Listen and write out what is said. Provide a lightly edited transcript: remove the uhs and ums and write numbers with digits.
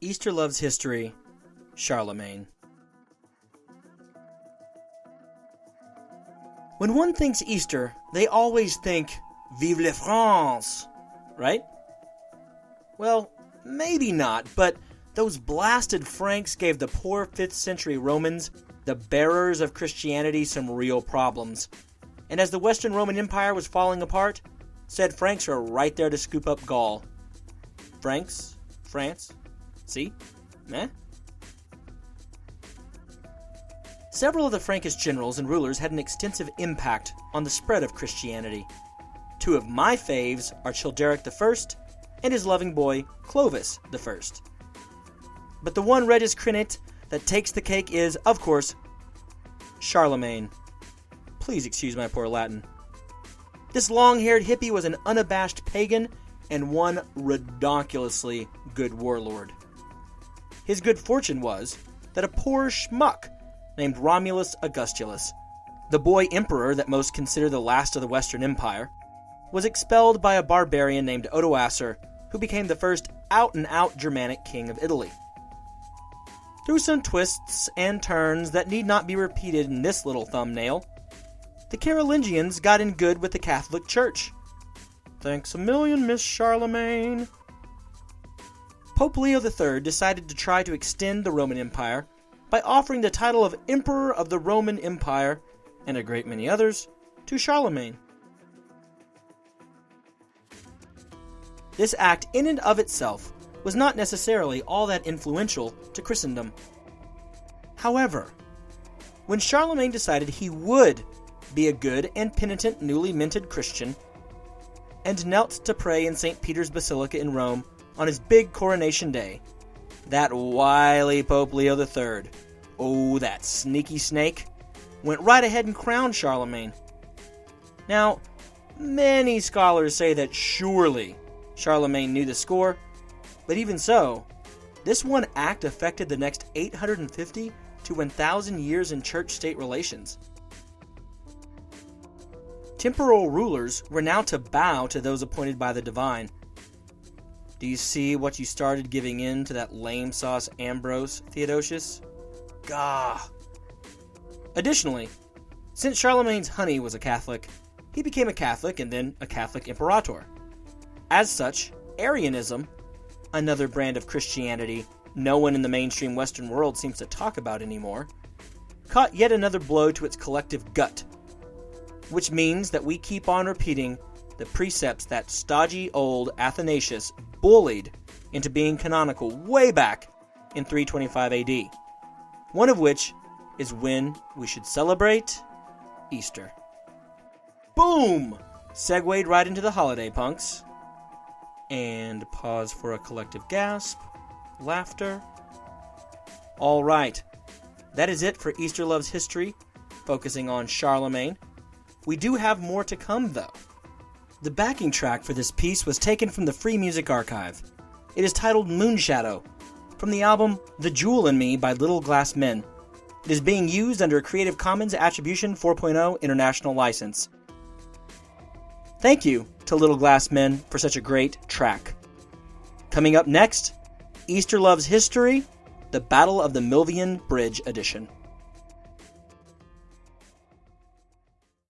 Easter Loves History, Charlemagne. When one thinks Easter, they always think, Vive la France, right? Well, maybe not, but those blasted Franks gave the poor 5th century Romans, the bearers of Christianity, some real problems. And as the Western Roman Empire was falling apart, said Franks were right there to scoop up Gaul. Franks? France? See? Eh? Several of the Frankish generals and rulers had an extensive impact on the spread of Christianity. Two of my faves are Childeric I and his loving boy, Clovis I. But the one regis crenit that takes the cake is, of course, Charlemagne. Please excuse my poor Latin. This long-haired hippie was an unabashed pagan and one redonkulously good warlord. His good fortune was that a poor schmuck named Romulus Augustulus, the boy emperor that most consider the last of the Western Empire, was expelled by a barbarian named Odoacer, who became the first out-and-out Germanic king of Italy. Through some twists and turns that need not be repeated in this little thumbnail, the Carolingians got in good with the Catholic Church. Thanks a million, Miss Charlemagne. Pope Leo III decided to try to extend the Roman Empire by offering the title of Emperor of the Roman Empire, and a great many others, to Charlemagne. This act in and of itself was not necessarily all that influential to Christendom. However, when Charlemagne decided he would be a good and penitent newly minted Christian, and knelt to pray in St. Peter's Basilica in Rome on his big coronation day, that wily Pope Leo III, oh, that sneaky snake, went right ahead and crowned Charlemagne. Now, many scholars say that surely Charlemagne knew the score, but even so, this one act affected the next 850 to 1,000 years in church-state relations. Temporal rulers were now to bow to those appointed by the divine. Do you see what you started giving in to that lame sauce Ambrose, Theodosius? Gah! Additionally, since Charlemagne's honey was a Catholic, he became a Catholic and then a Catholic imperator. As such, Arianism, another brand of Christianity no one in the mainstream Western world seems to talk about anymore, caught yet another blow to its collective gut, which means that we keep on repeating the precepts that stodgy old Athanasius bullied into being canonical way back in 325 AD, one of which is when we should celebrate Easter. Boom! Segued right into the holiday, punks. And pause for a collective gasp, laughter. All right, that is it for Easter Loves History, focusing on Charlemagne. We do have more to come, though. The backing track for this piece was taken from the Free Music Archive. It is titled Moonshadow, from the album The Jewel in Me by Little Glass Men. It is being used under a Creative Commons Attribution 4.0 International License. Thank you to Little Glass Men for such a great track. Coming up next, Easter Loves History, the Battle of the Milvian Bridge Edition.